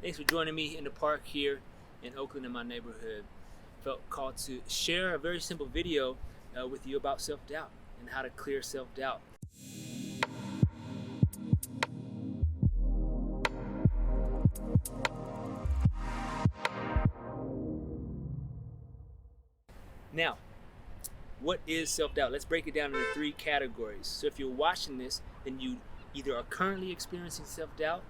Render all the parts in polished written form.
Thanks for joining me in the park here in Oakland in my neighborhood. Felt called to share a very simple video with you about self-doubt and how to clear self-doubt. Now, what is self-doubt? Let's break it down into 3 categories. So if you're watching this, then you either are currently experiencing self-doubt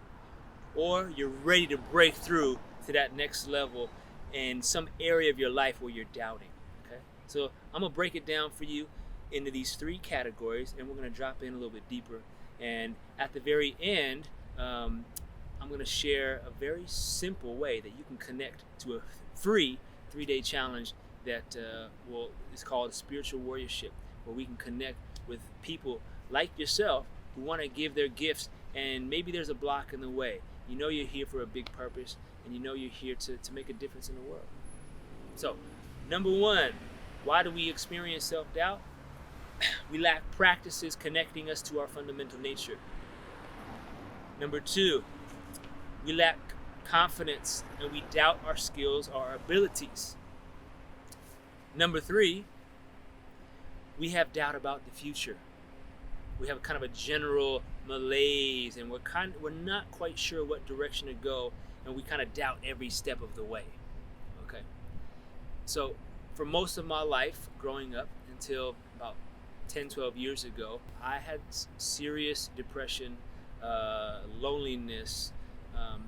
or you're ready to break through to that next level in some area of your life where you're doubting. Okay? So I'm gonna break it down for you into these 3 categories, and we're gonna drop in a little bit deeper. And at the very end, I'm gonna share a very simple way that you can connect to a free 3-day challenge that is called Spiritual Warriorship, where we can connect with people like yourself who want to give their gifts, and maybe there's a block in the way. You know you're here for a big purpose, and you know you're here to make a difference in the world. So, number 1, why do we experience self-doubt? We lack practices connecting us to our fundamental nature. Number 2, we lack confidence and we doubt our skills or our abilities. Number 3, we have doubt about the future. We have kind of a general malaise, and we're not quite sure what direction to go, and we kind of doubt every step of the way. Okay. So for most of my life growing up until about 10-12 years ago, I had serious depression, loneliness,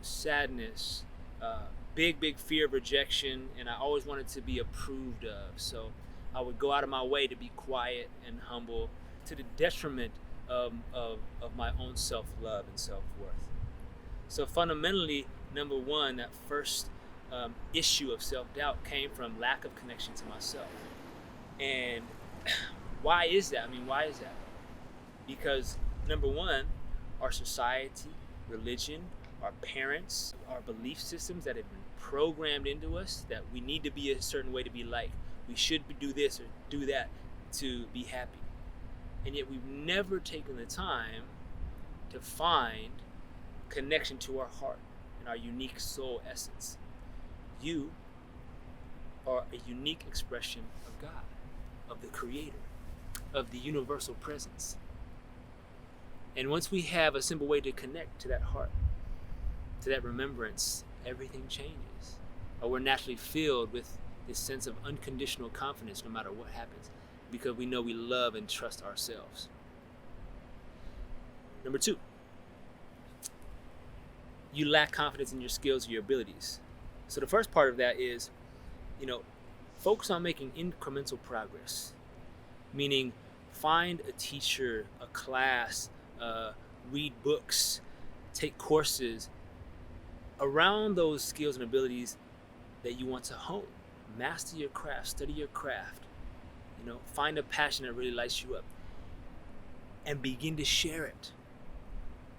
sadness, big fear of rejection, and I always wanted to be approved of. So I would go out of my way to be quiet and humble, to the detriment of my own self-love and self-worth. So fundamentally, number 1, that first issue of self-doubt came from lack of connection to myself. And why is that? Why is that? Because number 1, our society, religion, our parents, our belief systems that have been programmed into us that we need to be a certain way to be liked. We should do this or do that to be happy. And yet we've never taken the time to find connection to our heart and our unique soul essence. You are a unique expression of God, of the Creator, of the universal presence. And once we have a simple way to connect to that heart, to that remembrance, everything changes. Or we're naturally filled with this sense of unconditional confidence no matter what happens, because we know we love and trust ourselves. Number 2, you lack confidence in your skills or your abilities. So the first part of that is, focus on making incremental progress, meaning find a teacher, a class, read books, take courses around those skills and abilities that you want to hone. Master your craft, study your craft. Find a passion that really lights you up and begin to share it.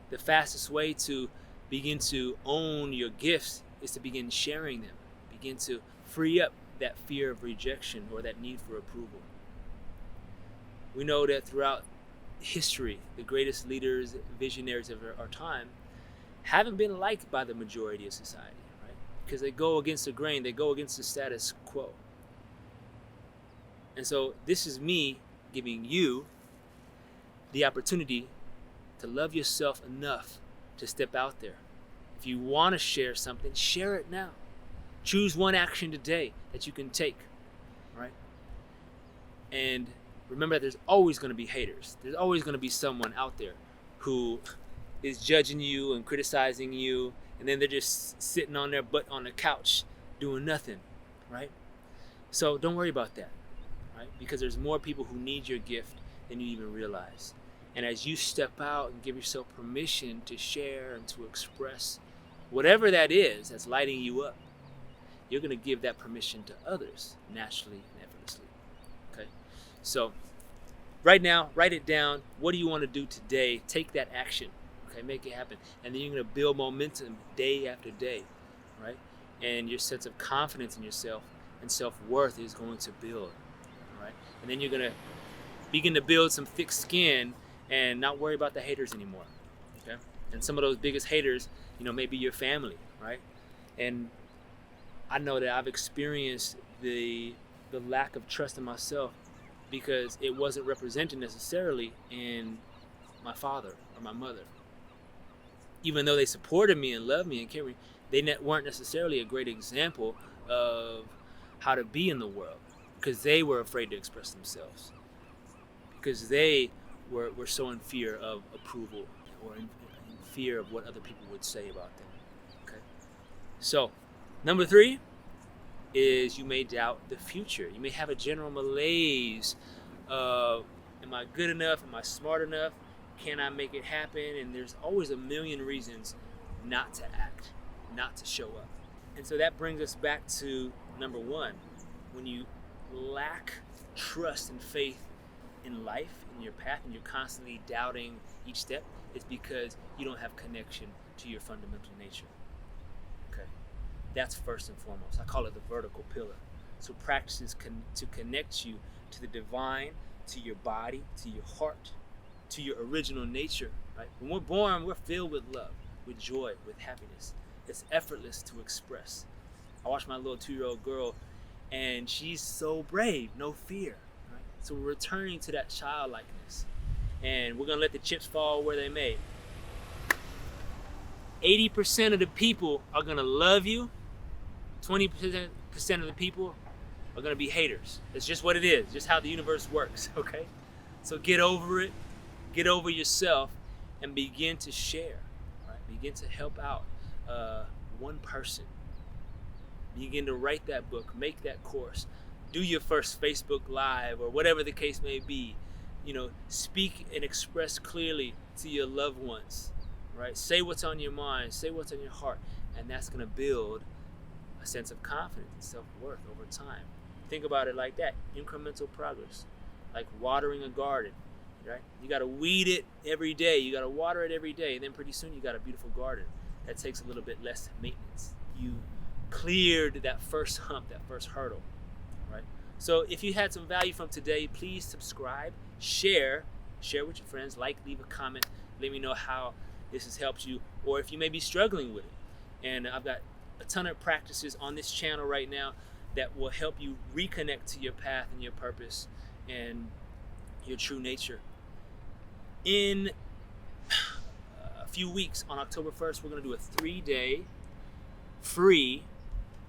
The fastest way to begin to own your gifts is to begin sharing them. Begin to free up that fear of rejection or that need for approval. We know that throughout history, the greatest leaders, visionaries of our time haven't been liked by the majority of society, right? Because they go against the grain, they go against the status quo. And so this is me giving you the opportunity to love yourself enough to step out there. If you want to share something, share it now. Choose one action today that you can take, right? And remember that there's always going to be haters. There's always going to be someone out there who is judging you and criticizing you, and then they're just sitting on their butt on the couch doing nothing, right? So don't worry about that, right? Because there's more people who need your gift than you even realize. And as you step out and give yourself permission to share and to express whatever that is that's lighting you up, you're going to give that permission to others naturally and effortlessly. Okay? So right now, write it down. What do you want to do today? Take that action. Okay, make it happen. And then you're going to build momentum day after day, right? And your sense of confidence in yourself and self-worth is going to build, right? And then you're going to begin to build some thick skin and not worry about the haters anymore, okay? And some of those biggest haters, maybe your family, right? And I know that I've experienced the lack of trust in myself because it wasn't represented necessarily in my father or my mother. Even though they supported me and loved me and cared me, they weren't necessarily a great example of how to be in the world because they were afraid to express themselves, because they were so in fear of approval or in fear of what other people would say about them. Okay. So, number 3 is you may doubt the future. You may have a general malaise of, am I good enough? Am I smart enough? Can I make it happen? And there's always a million reasons not to act, not to show up. And so that brings us back to number 1. When you lack trust and faith in life, in your path, and you're constantly doubting each step, it's because you don't have connection to your fundamental nature. Okay, that's first and foremost. I call it the vertical pillar. So practices to connect you to the divine, to your body, to your heart, to your original nature. Right? When we're born, we're filled with love, with joy, with happiness. It's effortless to express. I watch my little 2-year-old girl, and she's so brave, no fear. Right? So we're returning to that childlikeness, and we're gonna let the chips fall where they may. 80% of the people are gonna love you. 20% of the people are gonna be haters. It's just what it is, just how the universe works. Okay, so get over it, get over yourself, and begin to share. Right? Begin to help out one person. Begin to write that book, make that course, do your first Facebook Live or whatever the case may be. Speak and express clearly to your loved ones, right? Say what's on your mind, say what's on your heart, and that's going to build a sense of confidence and self-worth over time. Think about it like that, incremental progress, like watering a garden, right? You got to weed it every day, you got to water it every day, and then pretty soon you got a beautiful garden. That takes a little bit less maintenance. You cleared that first hump, that first hurdle, right? So if you had some value from today, please subscribe, share with your friends, leave a comment, let me know how this has helped you, or if you may be struggling with it. And I've got a ton of practices on this channel right now that will help you reconnect to your path and your purpose and your true nature. In a few weeks, on October 1st, we're going to do a 3-day free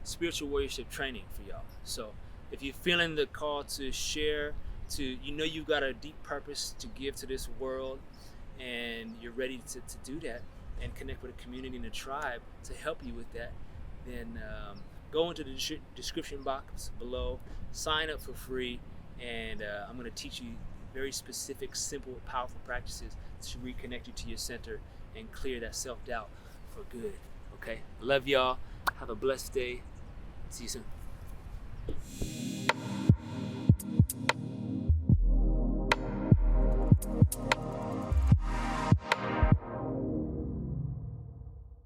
spiritual warriorship training for y'all. So if you're feeling the call to share, you've got a deep purpose to give to this world, and you're ready to do that and connect with a community and a tribe to help you with that, then go into the description box below, sign up for free, and I'm going to teach you very specific, simple, powerful practices to reconnect you to your center and clear that self-doubt for good. Okay? Love y'all. Have a blessed day. See you soon.